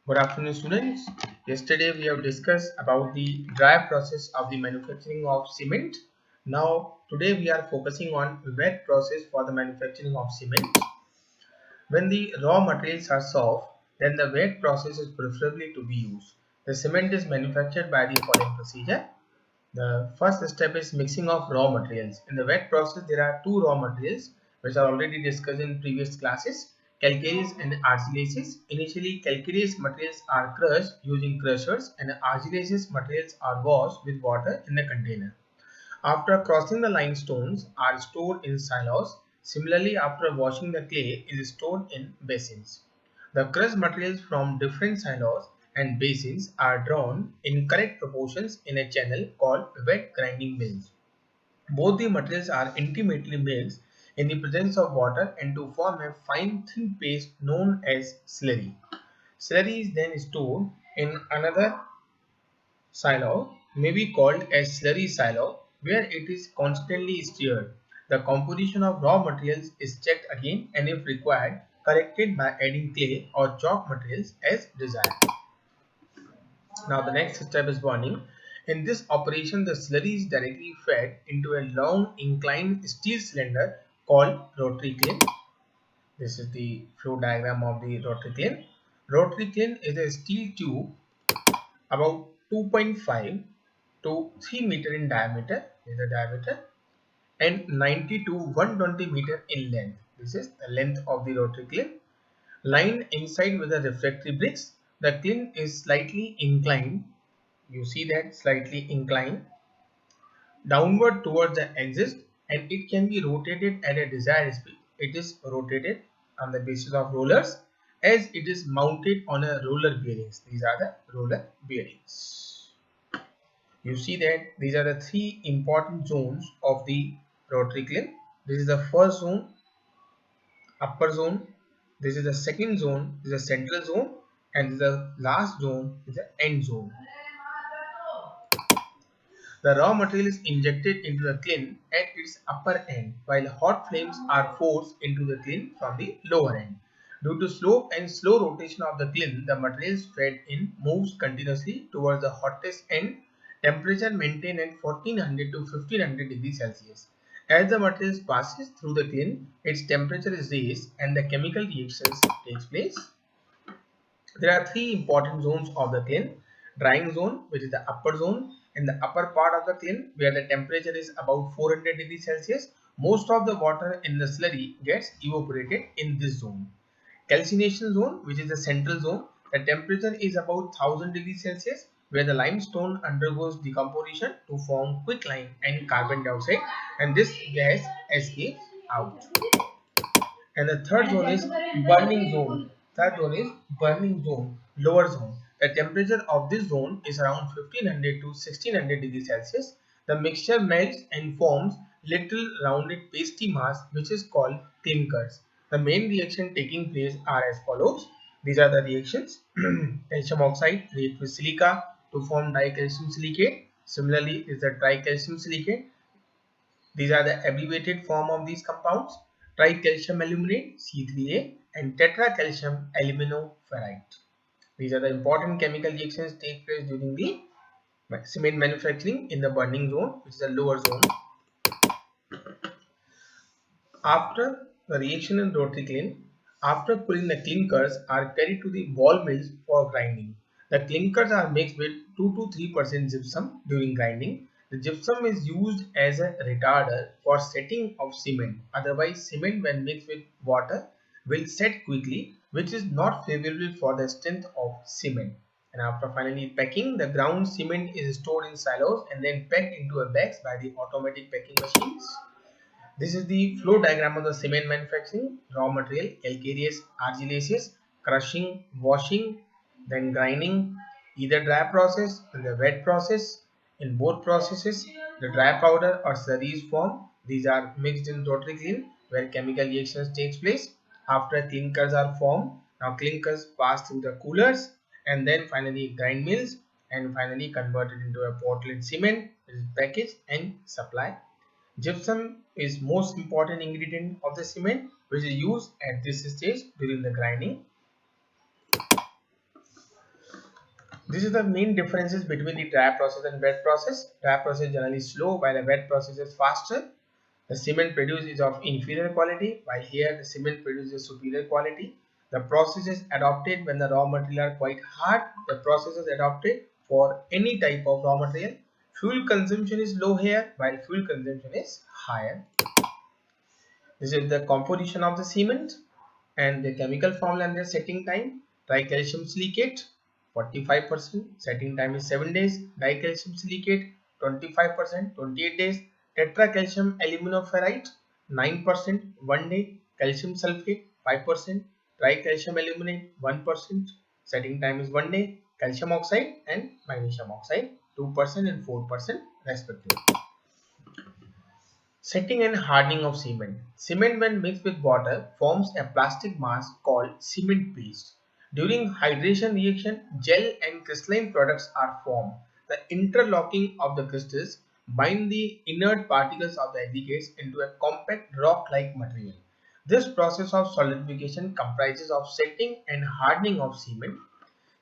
Good afternoon, students. Yesterday we have discussed about the dry process of the manufacturing of cement. Now today we are focusing on wet process for the manufacturing of cement. When the raw materials are soft, then the wet process is preferably to be used. The cement is manufactured by the following procedure. The first step is mixing of raw materials. In the wet process, there are two raw materials which are already discussed in previous classes, calcareous and argillaceous. Initially, calcareous materials are crushed using crushers and argillaceous materials are washed with water in a container. After crossing, the limestones are stored in silos. Similarly, after washing, the clay is stored in basins. The crushed materials from different silos and basins are drawn in correct proportions in a channel called wet grinding mills. Both the materials are intimately mixed in the presence of water and to form a fine thin paste known as slurry. Slurry is then stored in another silo may be called a slurry silo where it is constantly stirred. The composition of raw materials is checked again and if required corrected by adding clay or chalk materials as desired. Now the next step is burning. In this operation the slurry is directly fed into a long inclined steel cylinder called rotary kiln. This is the flow diagram of the rotary kiln. Rotary kiln is a steel tube about 2.5 to 3 meter in diameter, is the diameter, and 90 to 120 meter in length. This is the length of the rotary kiln. Lined inside with the refractory bricks, the kiln is slightly inclined. You see that slightly inclined downward towards the exit, and it can be rotated at a desired speed. It is rotated on the basis of rollers as it is mounted on a roller bearings. These are the roller bearings. You see that these are the three important zones of the rotary kiln. This is the first zone, upper zone. This is the second zone, this is the central zone, and the last zone is the end zone. The raw material is injected into the kiln at its upper end, while hot flames are forced into the kiln from the lower end. Due to slope and slow rotation of the kiln, the material fed in moves continuously towards the hottest end. Temperature maintained at 1400 to 1500 degrees Celsius. As the material passes through the kiln, its temperature is raised and the chemical reactions takes place. There are three important zones of the kiln. Drying zone, which is the upper zone, in the upper part of the kiln where the temperature is about 400 degrees Celsius. Most of the water in the slurry gets evaporated in this zone. Calcination zone, which is the central zone, the temperature is about 1000 degrees Celsius where the limestone undergoes decomposition to form quicklime and carbon dioxide, and this gas escapes out. And the third zone is burning zone. Third zone is burning zone, lower zone. The temperature of this zone is around 1500 to 1600 degrees Celsius. The mixture melts and forms little rounded pasty mass which is called clinkers. The main reaction taking place are as follows. These are the reactions. Calcium oxide reacts with silica to form dicalcium silicate. Similarly is the tricalcium silicate. These are the abbreviated form of these compounds: tricalcium aluminate (C3A) and tetracalcium aluminoferrite. These are the important chemical reactions take place during the cement manufacturing in the burning zone, which is the lower zone. After the reaction in rotary kiln, after cooling, the clinkers are carried to the ball mills for grinding. The clinkers are mixed with 2 to 3% gypsum during grinding. The gypsum is used as a retarder for setting of cement. Otherwise, cement when mixed with water will set quickly, which is not favorable for the strength of cement. And after finally packing, the ground cement is stored in silos and then packed into a bags by the automatic packing machines. This is the flow diagram of the cement manufacturing. Raw material: calcareous, argillaceous, crushing, washing, then grinding, either dry process and the wet process. In both processes, the dry powder or slurry is formed. These are mixed in rotary kiln where chemical reactions takes place. After clinkers are formed, now clinkers pass through the coolers and then finally grind mills and finally converted into a Portland cement, which is packaged and supplied. Gypsum is most important ingredient of the cement which is used at this stage during the grinding. This is the main differences between the dry process and wet process. Dry process is generally slow while the wet process is faster. The cement produced is of inferior quality, while here the cement produces superior quality. The process is adopted when the raw material are quite hard. The process is adopted for any type of raw material. Fuel consumption is low here, while fuel consumption is higher. This is the composition of the cement and the chemical formula and the setting time. Tricalcium silicate 45%, setting time is 7 days. Dicalcium silicate 25%, 28 days. Tetracalcium aluminoferrite 9%, 1 day. Calcium sulfate 5%, tricalcium aluminate 1%, setting time is 1 day. Calcium oxide and magnesium oxide 2% and 4% respectively. Setting and hardening of cement. Cement when mixed with water forms a plastic mass called cement paste. During hydration reaction, gel and crystalline products are formed. The interlocking of the crystals bind the inert particles of the aggregates into a compact rock-like material. This process of solidification comprises of setting and hardening of cement.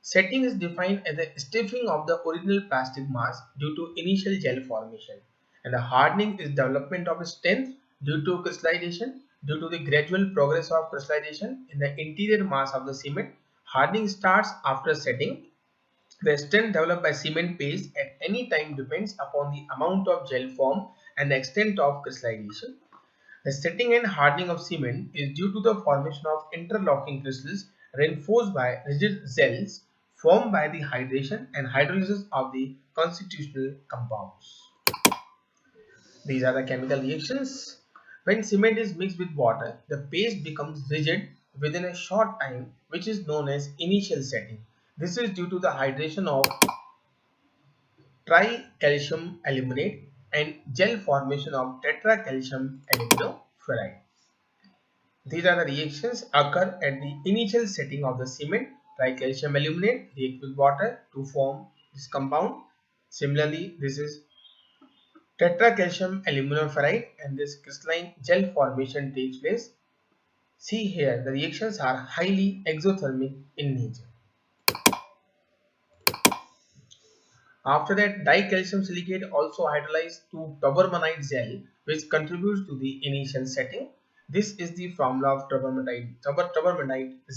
Setting is defined as the stiffening of the original plastic mass due to initial gel formation, and the hardening is development of strength due to crystallization. Due to the gradual progress of crystallization in the interior mass of the cement, hardening starts after setting. The strength developed by cement paste at any time depends upon the amount of gel formed and the extent of crystallization. The setting and hardening of cement is due to the formation of interlocking crystals reinforced by rigid gels formed by the hydration and hydrolysis of the constitutional compounds. These are the chemical reactions. When cement is mixed with water, the paste becomes rigid within a short time, which is known as initial setting. This is due to the hydration of tricalcium aluminate and gel formation of tetracalcium aluminoferrite. These are the reactions occur at the initial setting of the cement. Tricalcium aluminate react with water to form this compound. Similarly, this is tetracalcium aluminoferrite and this crystalline gel formation takes place. See here, the reactions are highly exothermic in nature. After that, dicalcium silicate also hydrolyzed to turbermanite gel, which contributes to the initial setting. This is the formula of turbermanite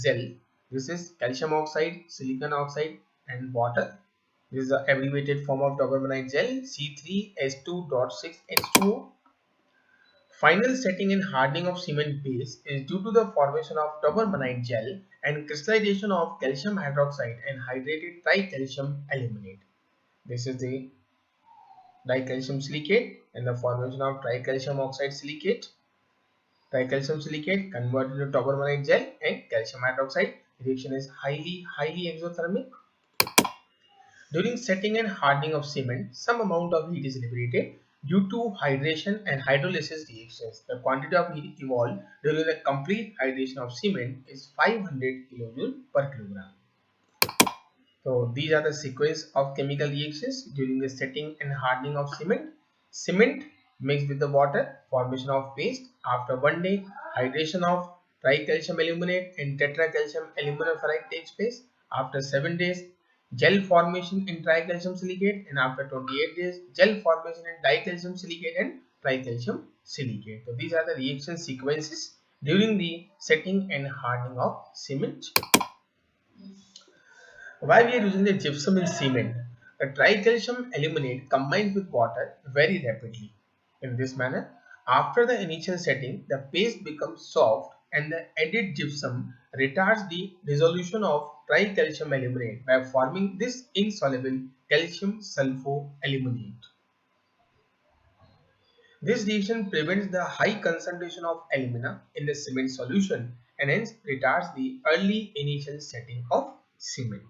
gel. This is calcium oxide, silicon oxide, and water. This is the abbreviated form of turbermanite gel, C3H2.6H2O. Final setting and hardening of cement paste is due to the formation of turbermanite gel and crystallization of calcium hydroxide and hydrated tricalcium aluminate. This is the dicalcium silicate and the formation of tricalcium oxide silicate. Tricalcium silicate converted to turbermanite gel and calcium hydroxide. Reaction is highly exothermic. During setting and hardening of cement, some amount of heat is liberated due to hydration and hydrolysis reactions. The quantity of heat evolved during the complete hydration of cement is 500 kJ per kilogram. So these are the sequence of chemical reactions during the setting and hardening of cement. Cement mixed with the water, formation of paste. After 1 day, hydration of tricalcium aluminate and tetracalcium aluminoferrite takes place. After 7 days, gel formation in tricalcium silicate, and after 28 days, gel formation in dicalcium silicate and tricalcium silicate. So these are the reaction sequences during the setting and hardening of cement. Why we are using the gypsum in cement? The tricalcium aluminate combines with water very rapidly. In this manner, after the initial setting, the paste becomes soft and the added gypsum retards the dissolution of tricalcium aluminate by forming this insoluble calcium sulfoaluminate. This reaction prevents the high concentration of alumina in the cement solution and hence retards the early initial setting of cement.